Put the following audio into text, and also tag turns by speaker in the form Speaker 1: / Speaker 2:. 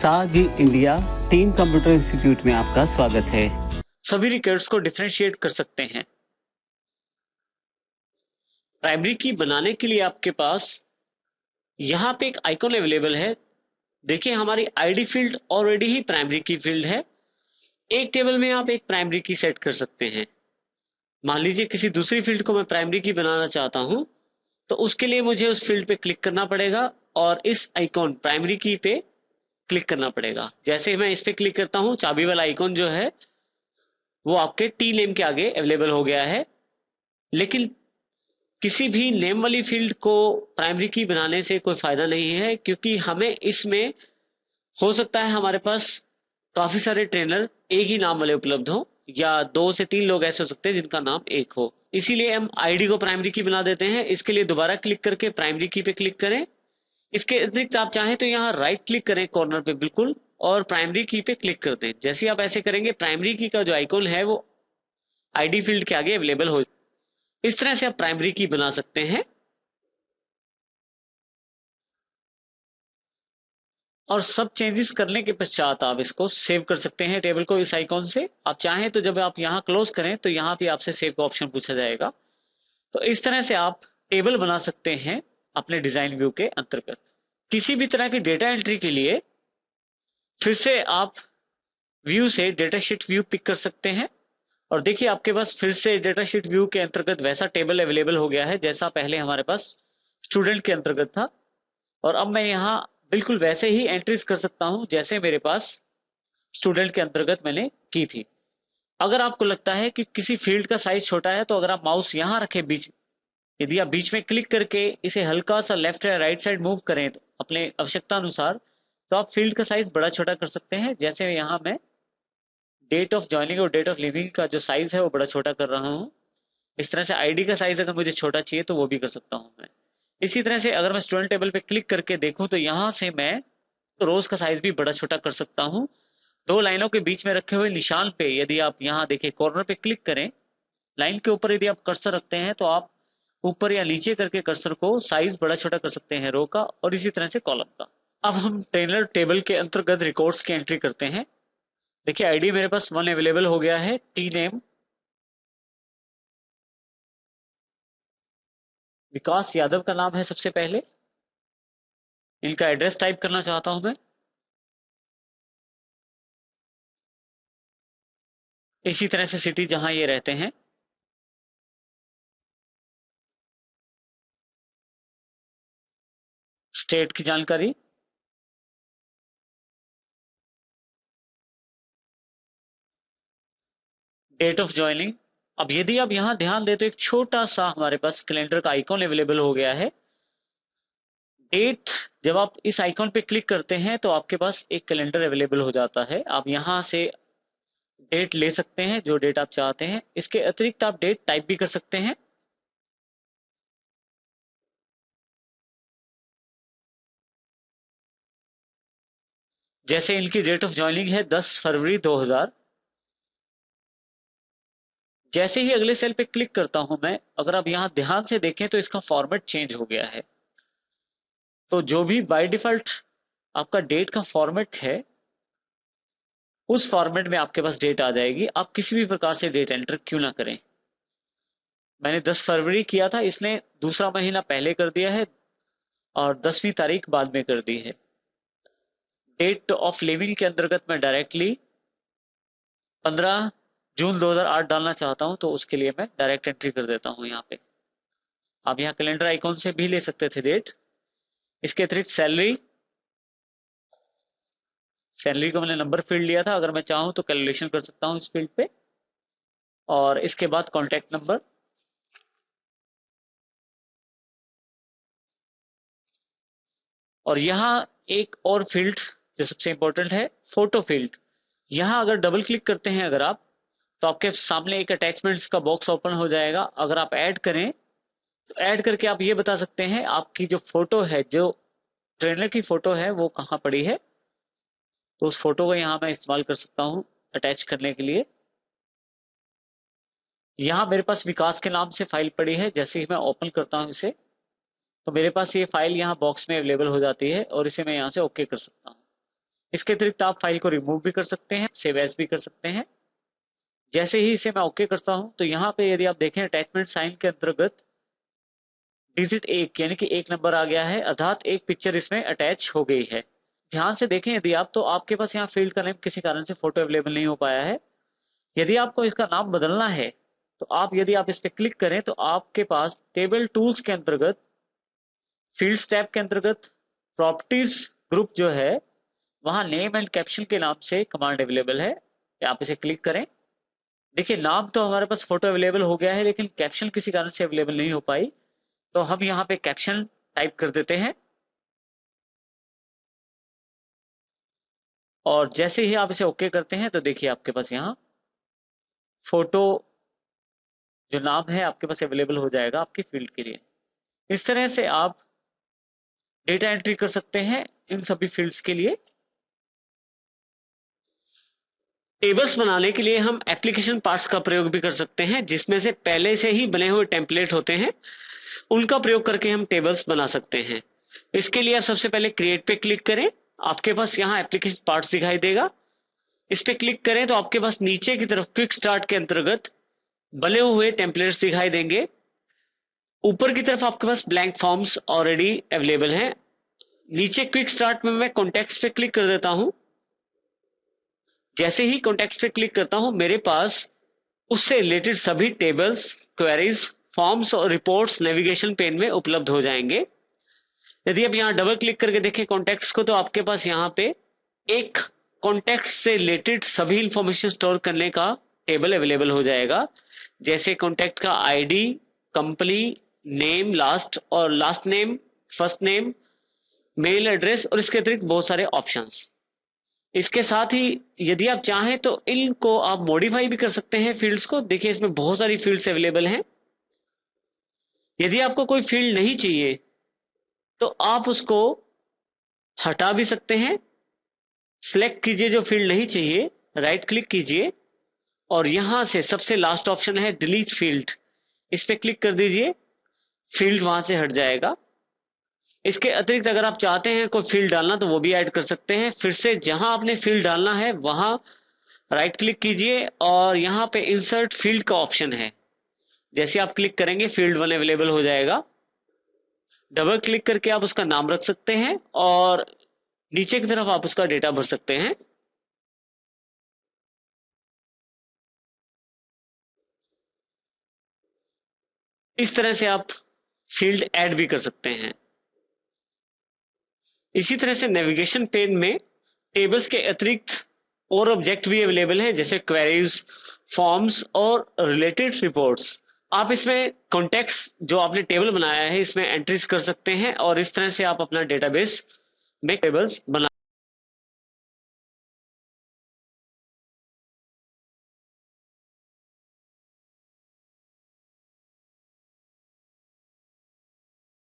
Speaker 1: साजी India team computer institute में आपका स्वागत है।
Speaker 2: सभी रिकॉर्ड्स को डिफरेंशिएट कर सकते हैं। प्राइमरी की बनाने के लिए आपके पास यहाँ पे एक आइकॉन अवेलेबल है। देखिए हमारी आईडी फील्ड ऑलरेडी ही प्राइमरी की फील्ड है। एक टेबल में आप एक प्राइमरी की सेट कर सकते हैं। मान लीजिए किसी दूसरी फील्ड को मैं प्राइमरी की बनाना चाहता हूं, तो उसके लिए मुझे उस फील्ड पे क्लिक करना पड़ेगा और इस आइकॉन प्राइमरी की पे क्लिक करना पड़ेगा। जैसे मैं इस पे क्लिक करता हूं, चाबी वाला आइकॉन जो है वो आपके टी नेम के आगे अवेलेबल हो गया है। लेकिन किसी भी नेम वाली फील्ड को प्राइमरी की बनाने से कोई फायदा नहीं है, क्योंकि हमें इसमें हो सकता है हमारे पास काफी सारे ट्रेनर एक ही नाम वाले उपलब्ध हो, या 2 से 3 लोग ऐसे हो सकते हैं जिनका नाम एक हो। इसीलिए हम आईडी को प्राइमरी की बना देते हैं। इसके लिए दोबारा क्लिक करके प्राइमरी की पे क्लिक करें। इसके अतिरिक्त आप चाहें तो यहाँ राइट क्लिक करें कॉर्नर पे बिल्कुल, और प्राइमरी की पे क्लिक कर दें। जैसे आप ऐसे करेंगे, प्राइमरी की का जो आइकॉन है वो आईडी फील्ड के आगे अवेलेबल हो। इस तरह से आप प्राइमरी की बना सकते हैं। और सब चेंजेस करने के पश्चात आप इसको सेव कर सकते हैं टेबल को इस आइकॉन से। आप चाहें तो जब आप यहाँ क्लोज करें तो यहाँ भी आपसे सेव का ऑप्शन पूछा जाएगा। तो इस तरह से आप टेबल बना सकते हैं अपने डिजाइन व्यू के अंतर्गत। किसी भी तरह की डेटा एंट्री के लिए फिर से आप व्यू से डेटा शीट व्यू पिक कर सकते हैं, और देखिए आपके पास फिर से डेटा शीट व्यू के अंतर्गत वैसा टेबल अवेलेबल हो गया है जैसा पहले हमारे पास स्टूडेंट के अंतर्गत था। और अब मैं यहाँ बिल्कुल वैसे ही एंट्रीज कर सकता हूँ जैसे मेरे पास स्टूडेंट के अंतर्गत मैंने की थी। अगर आपको लगता है कि किसी फील्ड का साइज छोटा है, तो अगर आप माउस यहाँ रखें बीच, यदि आप बीच में क्लिक करके इसे हल्का सा लेफ्ट या राइट साइड मूव करें अपने आवश्यकता अनुसार, तो आप फील्ड का साइज बड़ा छोटा कर सकते हैं। जैसे यहाँ मैं डेट ऑफ ज्वाइनिंग और डेट ऑफ लिविंग का जो साइज है वो बड़ा छोटा कर रहा हूँ। इस तरह से आईडी का साइज अगर मुझे छोटा चाहिए तो वो भी कर सकता हूँ मैं। इसी तरह से अगर मैं स्टूडेंट टेबल पे क्लिक करके देखूं, तो यहाँ से मैं रोज का साइज भी बड़ा छोटा कर सकता हूँ। 2 लाइनों के बीच में रखे हुए निशान पे यदि आप यहाँ देखिए कॉर्नर पे क्लिक करें, लाइन के ऊपर यदि आप कर्सर रखते हैं तो आप ऊपर या नीचे करके कर्सर को साइज बड़ा छोटा कर सकते हैं रो का, और इसी तरह से कॉलम का। अब हम ट्रेनर टेबल के अंतर्गत रिकॉर्ड्स की एंट्री करते हैं। देखिए आईडी मेरे पास 1 अवेलेबल हो गया है। टी नेम विकास यादव का नाम है सबसे पहले। इनका एड्रेस टाइप करना चाहता हूं मैं। इसी तरह से सिटी जहां ये रहते हैं। स्टेट की जानकारी, डेट ऑफ ज्वाइनिंग। अब यदि आप यहां ध्यान दें तो एक छोटा सा हमारे पास कैलेंडर का आइकॉन अवेलेबल हो गया है। डेट, जब आप इस आइकॉन पे क्लिक करते हैं तो आपके पास एक कैलेंडर अवेलेबल हो जाता है। आप यहां से डेट ले सकते हैं जो डेट आप चाहते हैं। इसके अतिरिक्त आप डेट टाइप भी कर सकते हैं। जैसे इनकी डेट ऑफ ज्वाइनिंग है 10 फरवरी 2000। जैसे ही अगले सेल पे क्लिक करता हूं मैं, अगर आप यहां ध्यान से देखें तो इसका फॉर्मेट चेंज हो गया है। तो जो भी बाय डिफॉल्ट आपका डेट का फॉर्मेट है, उस फॉर्मेट में आपके पास डेट आ जाएगी। आप किसी भी प्रकार से डेट एंटर क्यों ना करें। मैंने 10 फरवरी किया था, इसने दूसरा महीना पहले कर दिया है और 10वीं तारीख बाद में कर दी है। डेट ऑफ लिविंग के अंतर्गत मैं डायरेक्टली 15 जून 2008 डालना चाहता हूं, तो उसके लिए मैं डायरेक्ट एंट्री कर देता हूं यहाँ पे। आप यहाँ कैलेंडर आइकॉन से भी ले सकते थे डेट। इसके अतिरिक्त सैलरी, सैलरी को मैंने नंबर फील्ड लिया था। अगर मैं चाहूँ तो कैलकुलेशन कर सकता हूँ इस फील्ड पे। और इसके बाद कॉन्टैक्ट नंबर, और यहाँ एक और फील्ड जो सबसे इंपॉर्टेंट है, फोटो फील्ड। यहाँ अगर डबल क्लिक करते हैं अगर आप, तो आपके सामने एक अटैचमेंट्स का बॉक्स ओपन हो जाएगा। अगर आप ऐड करें तो ऐड करके आप ये बता सकते हैं आपकी जो फोटो है, जो ट्रेनर की फोटो है, वो कहाँ पड़ी है। तो उस फोटो को यहाँ मैं इस्तेमाल कर सकता हूँ अटैच करने के लिए। यहाँ मेरे पास विकास के नाम से फाइल पड़ी है। जैसे ही मैं ओपन करता हूँ इसे, तो मेरे पास ये फाइल यहाँ बॉक्स में अवेलेबल हो जाती है, और इसे मैं यहाँ से ओके कर सकता हूँ। इसके अतिरिक्त आप फाइल को रिमूव भी कर सकते हैं, सेव एज भी कर सकते हैं। जैसे ही इसे मैं ओके करता हूं तो यहाँ पे यदि आप देखें अटैचमेंट साइन के अंतर्गत डिजिट 1 यानी कि 1 नंबर आ गया है, अर्थात एक पिक्चर इसमें अटैच हो गई है। ध्यान से देखें यदि आप, तो आपके पास यहाँ फील्ड का नेम किसी कारण से फोटो अवेलेबल नहीं हो पाया है। यदि आपको इसका नाम बदलना है तो यदि आप इस पर क्लिक करें तो आपके पास टेबल टूल्स के अंतर्गत फील्ड्स टैब के अंतर्गत प्रॉपर्टीज ग्रुप जो है वहां नेम एंड कैप्शन के नाम से कमांड अवेलेबल है। आप इसे क्लिक करें। देखिए नाम तो हमारे पास फोटो अवेलेबल हो गया है, लेकिन कैप्शन किसी कारण से अवेलेबल नहीं हो पाई, तो हम यहाँ पे कैप्शन टाइप कर देते हैं। और जैसे ही आप इसे ओके करते हैं तो देखिए आपके पास यहाँ फोटो जो नाम है आपके पास अवेलेबल हो जाएगा आपकी फील्ड के लिए। इस तरह से आप डेटा एंट्री कर सकते हैं इन सभी फील्ड्स के लिए। टेबल्स बनाने के लिए हम एप्लीकेशन पार्ट्स का प्रयोग भी कर सकते हैं, जिसमें से पहले से ही बने हुए टेम्पलेट होते हैं, उनका प्रयोग करके हम टेबल्स बना सकते हैं। इसके लिए आप सबसे पहले क्रिएट पे क्लिक करें। आपके पास यहाँ एप्लीकेशन पार्ट्स दिखाई देगा, इस पे क्लिक करें तो आपके पास नीचे की तरफ क्विक स्टार्ट के अंतर्गत बने हुए टेम्पलेट्स दिखाई देंगे। ऊपर की तरफ आपके पास ब्लैंक फॉर्म्स ऑलरेडी अवेलेबल हैं। नीचे क्विक स्टार्ट में मैं कॉन्टेक्स्ट पे क्लिक कर देता हूं। जैसे ही कॉन्टेक्स्ट पे क्लिक करता हूं मेरे पास उससे रिलेटेड सभी टेबल्स, क्वेरीज, फॉर्म्स और रिपोर्ट्स नेविगेशन पेन में उपलब्ध हो जाएंगे। यदि आप यहाँ डबल क्लिक करके देखें कॉन्टेक्स्ट को तो आपके पास यहाँ पे एक कॉन्टेक्स्ट से रिलेटेड सभी इंफॉर्मेशन स्टोर करने का टेबल अवेलेबल हो जाएगा, जैसे कॉन्टेक्ट का ID, company name, last name, first name, mail address और इसके अतिरिक्त बहुत सारे ऑप्शंस। इसके साथ ही यदि आप चाहें तो इनको आप मॉडिफाई भी कर सकते हैं फील्ड्स को। देखिए इसमें बहुत सारी फील्ड्स अवेलेबल हैं। यदि आपको कोई फील्ड नहीं चाहिए तो आप उसको हटा भी सकते हैं। सिलेक्ट कीजिए जो फील्ड नहीं चाहिए, राइट क्लिक कीजिए और यहां से सबसे लास्ट ऑप्शन है डिलीट फील्ड, इस पे क्लिक कर दीजिए। फील्ड वहां से हट जाएगा। इसके अतिरिक्त अगर आप चाहते हैं कोई फील्ड डालना तो वो भी ऐड कर सकते हैं। फिर से जहां आपने फील्ड डालना है वहां राइट क्लिक कीजिए और यहाँ पे इंसर्ट फील्ड का ऑप्शन है। जैसे आप क्लिक करेंगे फील्ड 1 अवेलेबल हो जाएगा। डबल क्लिक करके आप उसका नाम रख सकते हैं और नीचे की तरफ आप उसका डेटा भर सकते हैं। इस तरह से आप फील्ड ऐड भी कर सकते हैं। इसी तरह से नेविगेशन पेन में टेबल्स के अतिरिक्त और ऑब्जेक्ट भी अवेलेबल हैं, जैसे क्वेरीज, फॉर्म्स और रिलेटेड रिपोर्ट्स। आप इसमें कॉन्टेक्ट्स जो आपने टेबल बनाया है इसमें एंट्रीज कर सकते हैं और इस तरह से आप अपना डेटाबेस में टेबल्स बना